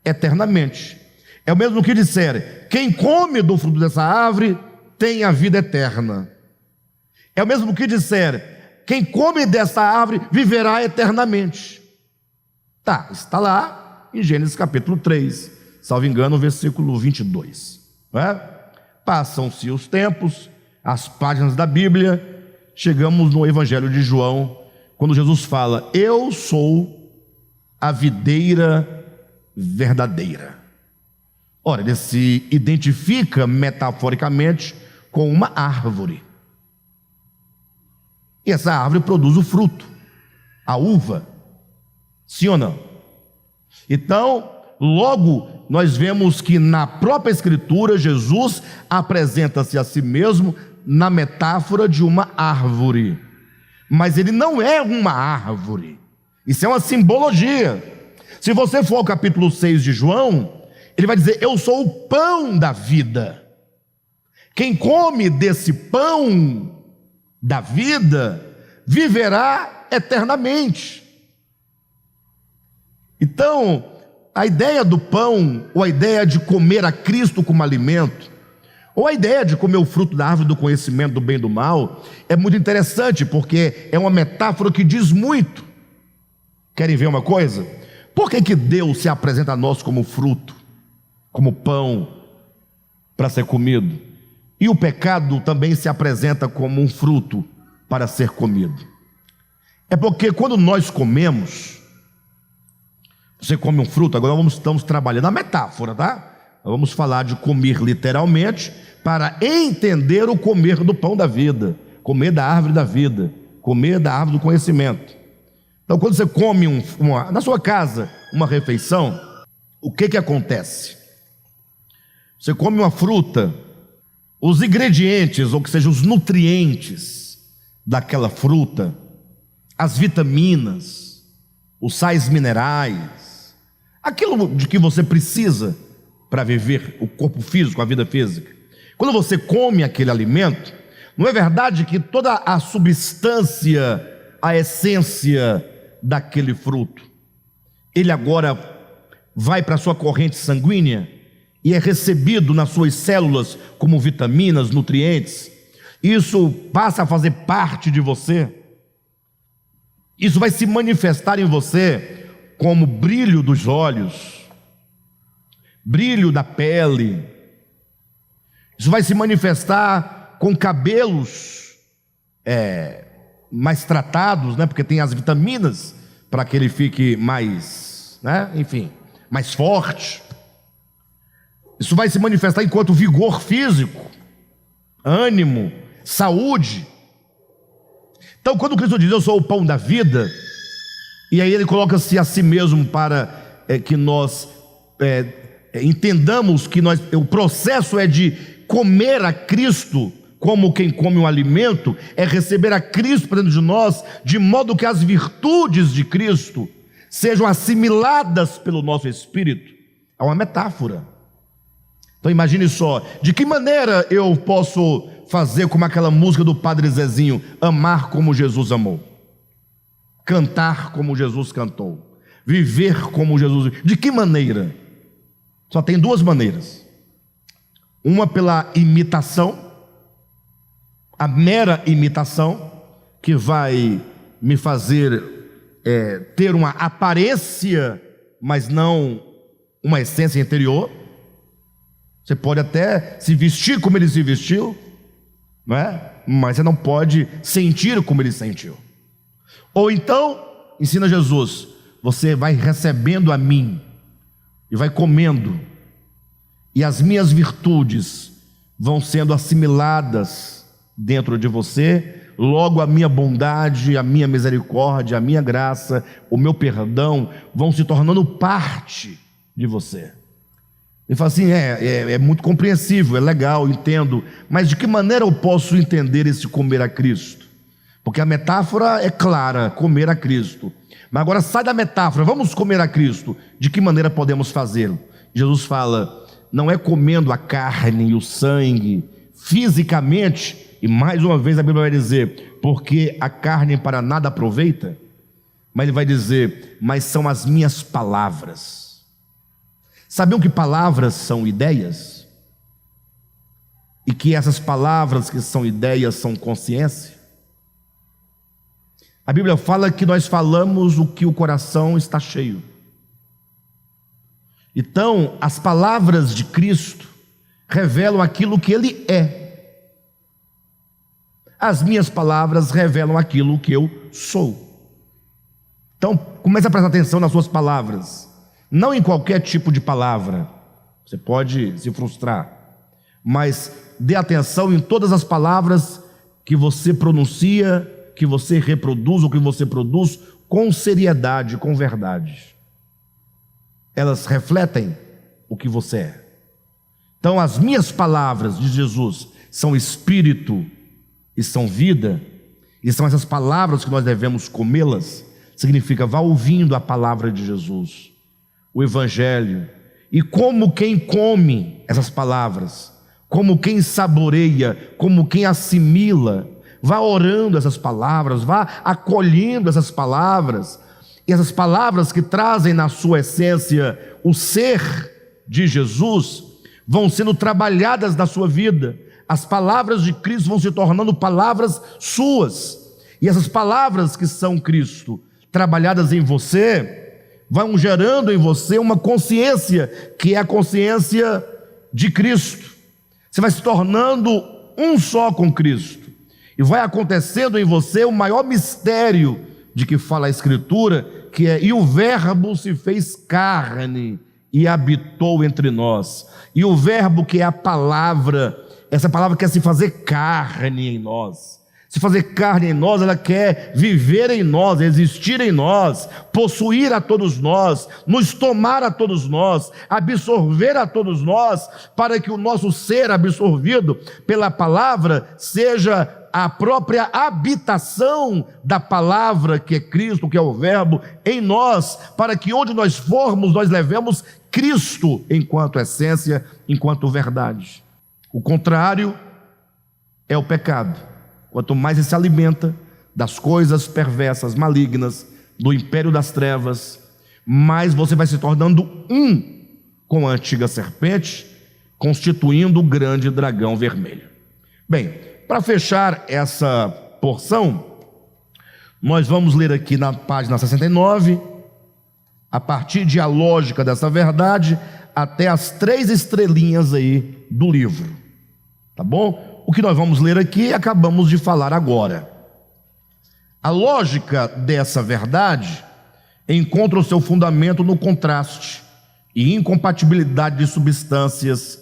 eternamente. É o mesmo que disser: quem come do fruto dessa árvore tem a vida eterna. É o mesmo que disser: quem come dessa árvore viverá eternamente. Está lá em Gênesis capítulo 3, salvo engano, versículo 22. Não é? Passam-se os tempos, as páginas da Bíblia, chegamos no Evangelho de João, quando Jesus fala: eu sou a videira verdadeira. Ora, ele se identifica metaforicamente com uma árvore. E essa árvore produz o fruto, a uva. Sim ou não? Então, logo, nós vemos que na própria Escritura, Jesus apresenta-se a si mesmo na metáfora de uma árvore. Mas ele não é uma árvore. Isso é uma simbologia. Se você for ao capítulo 6 de João, ele vai dizer: eu sou o pão da vida. Quem come desse pão da vida viverá eternamente. Então, a ideia do pão, ou a ideia de comer a Cristo como alimento, ou a ideia de comer o fruto da árvore do conhecimento do bem e do mal, é muito interessante, porque é uma metáfora que diz muito. Querem ver uma coisa? Por que Deus se apresenta a nós como fruto, como pão para ser comido? E o pecado também se apresenta como um fruto para ser comido. É porque quando nós comemos, você come um fruto, agora estamos trabalhando a metáfora, tá? Vamos falar de comer literalmente, para entender o comer do pão da vida, comer da árvore da vida, comer da árvore do conhecimento. Então, quando você come na sua casa uma refeição, o que acontece? Você come uma fruta, os ingredientes, ou que seja, os nutrientes daquela fruta, as vitaminas, os sais minerais, aquilo de que você precisa para viver o corpo físico, a vida física. Quando você come aquele alimento, não é verdade que toda a substância, a essência daquele fruto, ele agora vai para a sua corrente sanguínea e é recebido nas suas células como vitaminas, nutrientes. Isso passa a fazer parte de você. Isso vai se manifestar em você como brilho dos olhos, brilho da pele. Isso vai se manifestar com cabelos mais tratados, né? Porque tem as vitaminas para que ele fique mais, né? Enfim, mais forte. Isso vai se manifestar enquanto vigor físico, ânimo, saúde. Então, quando Cristo diz: eu sou o pão da vida, e aí ele coloca-se a si mesmo para que nós entendamos que o processo é de comer a Cristo, como quem come um alimento, é receber a Cristo para dentro de nós, de modo que as virtudes de Cristo sejam assimiladas pelo nosso espírito. É uma metáfora. Então imagine só, de que maneira eu posso fazer como aquela música do Padre Zezinho: amar como Jesus amou, cantar como Jesus cantou, viver como Jesus. De que maneira? Só tem duas maneiras: uma pela imitação, a mera imitação, que vai me fazer ter uma aparência, mas não uma essência interior. Você pode até se vestir como ele se vestiu, não é? Mas você não pode sentir como ele sentiu. Ou então, ensina Jesus, você vai recebendo a mim e vai comendo, e as minhas virtudes vão sendo assimiladas dentro de você. Logo a minha bondade, a minha misericórdia, a minha graça, o meu perdão vão se tornando parte de você. Ele fala assim: é muito compreensível, é legal, entendo, mas de que maneira eu posso entender esse comer a Cristo? Porque a metáfora é clara, comer a Cristo. Mas agora sai da metáfora, vamos comer a Cristo. De que maneira podemos fazê-lo? Jesus fala: não é comendo a carne e o sangue fisicamente, e mais uma vez a Bíblia vai dizer, porque a carne para nada aproveita, mas ele vai dizer, mas são as minhas palavras. Sabiam que palavras são ideias? E que essas palavras que são ideias são consciência? A Bíblia fala que nós falamos o que o coração está cheio. Então, as palavras de Cristo revelam aquilo que Ele é. As minhas palavras revelam aquilo que eu sou. Então, comece a prestar atenção nas suas palavras. Não em qualquer tipo de palavra, você pode se frustrar, mas dê atenção em todas as palavras que você pronuncia, que você reproduz ou que você produz com seriedade, com verdade. Elas refletem o que você é. Então as minhas palavras, diz Jesus, são espírito e são vida, e são essas palavras que nós devemos comê-las. Significa, vá ouvindo a palavra de Jesus, o Evangelho, e como quem come essas palavras, como quem saboreia, como quem assimila, vá orando essas palavras, vá acolhendo essas palavras, e essas palavras que trazem na sua essência o ser de Jesus, vão sendo trabalhadas na sua vida. As palavras de Cristo vão se tornando palavras suas, e essas palavras que são Cristo, trabalhadas em você, vão gerando em você uma consciência, que é a consciência de Cristo. Você vai se tornando um só com Cristo, e vai acontecendo em você o maior mistério de que fala a Escritura, que é: e o Verbo se fez carne e habitou entre nós. E o Verbo, que é a palavra, essa palavra quer se fazer carne em nós. Se fazer carne em nós, ela quer viver em nós, existir em nós, possuir a todos nós, nos tomar a todos nós, absorver a todos nós, para que o nosso ser absorvido pela palavra seja a própria habitação da palavra, que é Cristo, que é o Verbo, em nós, para que onde nós formos, nós levemos Cristo enquanto essência, enquanto verdade. O contrário é o pecado. Quanto mais ele se alimenta das coisas perversas, malignas, do império das trevas, mais você vai se tornando um com a antiga serpente, constituindo o grande dragão vermelho. Bem, para fechar essa porção, nós vamos ler aqui na página 69, a partir de a lógica dessa verdade, até as 3 estrelinhas aí do livro, tá bom? O que nós vamos ler aqui acabamos de falar agora. A lógica dessa verdade encontra o seu fundamento no contraste e incompatibilidade de substâncias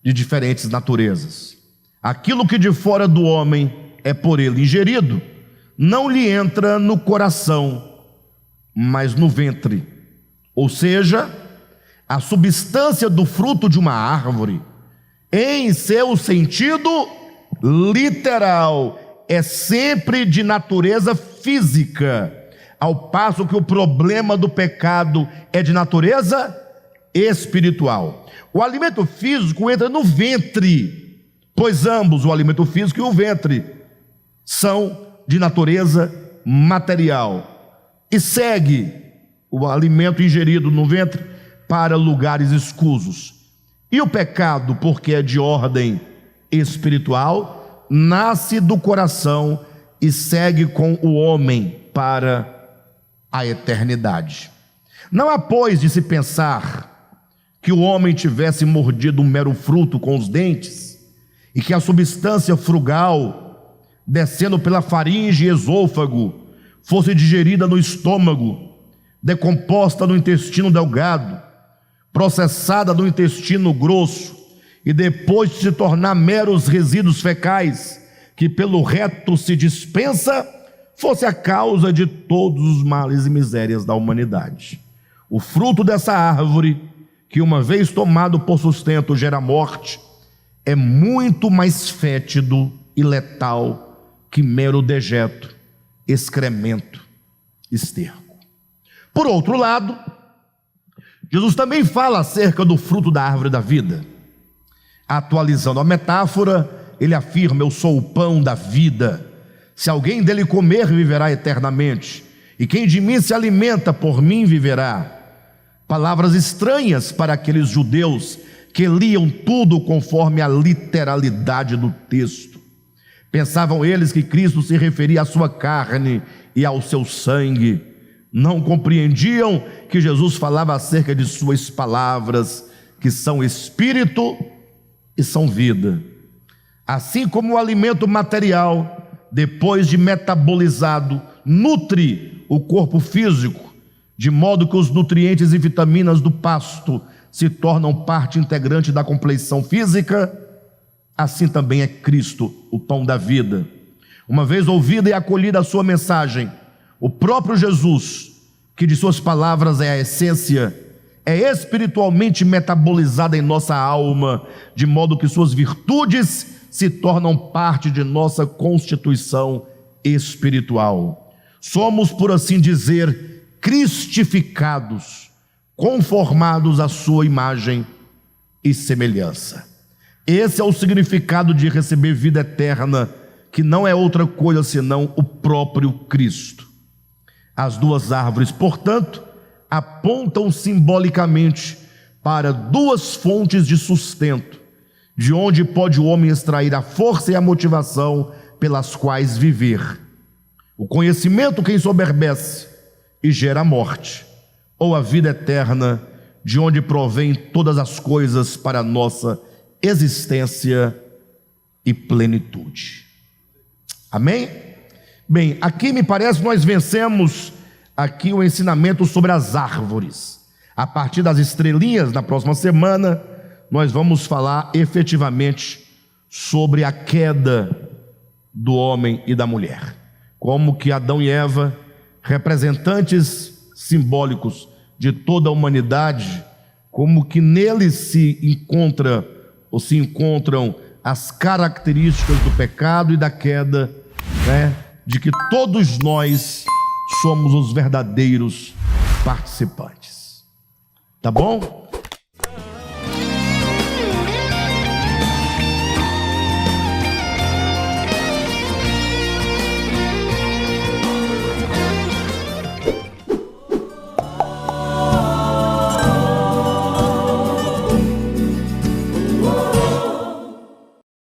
de diferentes naturezas. Aquilo que de fora do homem é por ele ingerido, não lhe entra no coração, mas no ventre. Ou seja, a substância do fruto de uma árvore, em seu sentido literal, é sempre de natureza física, ao passo que o problema do pecado é de natureza espiritual. O alimento físico entra no ventre, pois ambos, o alimento físico e o ventre, são de natureza material, e segue o alimento ingerido no ventre para lugares escusos. E o pecado, porque é de ordem espiritual, nasce do coração e segue com o homem para a eternidade. Não há, pois, de se pensar que o homem tivesse mordido um mero fruto com os dentes e que a substância frugal, descendo pela faringe e esôfago, fosse digerida no estômago, decomposta no intestino delgado, processada no intestino grosso e depois de se tornar meros resíduos fecais que pelo reto se dispensa, fosse a causa de todos os males e misérias da humanidade. O fruto dessa árvore, que uma vez tomado por sustento gera morte, é muito mais fétido e letal que mero dejeto, excremento, esterco. Por outro lado, Jesus também fala acerca do fruto da árvore da vida. Atualizando a metáfora, ele afirma: eu sou o pão da vida. Se alguém dele comer, viverá eternamente, e quem de mim se alimenta, por mim viverá. Palavras estranhas para aqueles judeus que liam tudo conforme a literalidade do texto. Pensavam eles que Cristo se referia à sua carne e ao seu sangue. Não compreendiam que Jesus falava acerca de suas palavras, que são espírito e são vida. Assim como o alimento material, depois de metabolizado, nutre o corpo físico, de modo que os nutrientes e vitaminas do pasto se tornam parte integrante da compleição física, assim também é Cristo, o pão da vida. Uma vez ouvida e acolhida a sua mensagem, o próprio Jesus, que de suas palavras é a essência, é espiritualmente metabolizado em nossa alma, de modo que suas virtudes se tornam parte de nossa constituição espiritual. Somos, por assim dizer, cristificados, conformados à sua imagem e semelhança. Esse é o significado de receber vida eterna, que não é outra coisa senão o próprio Cristo. As duas árvores, portanto, apontam simbolicamente para duas fontes de sustento, de onde pode o homem extrair a força e a motivação pelas quais viver. O conhecimento que ensoberbece e gera a morte, ou a vida eterna, de onde provém todas as coisas para a nossa existência e plenitude. Amém? Bem, aqui me parece que nós vencemos aqui o ensinamento sobre as árvores. A partir das estrelinhas, na próxima semana, nós vamos falar efetivamente sobre a queda do homem e da mulher. Como que Adão e Eva, representantes simbólicos de toda a humanidade, como que neles se encontram as características do pecado e da queda, de que todos nós somos os verdadeiros participantes. Tá bom?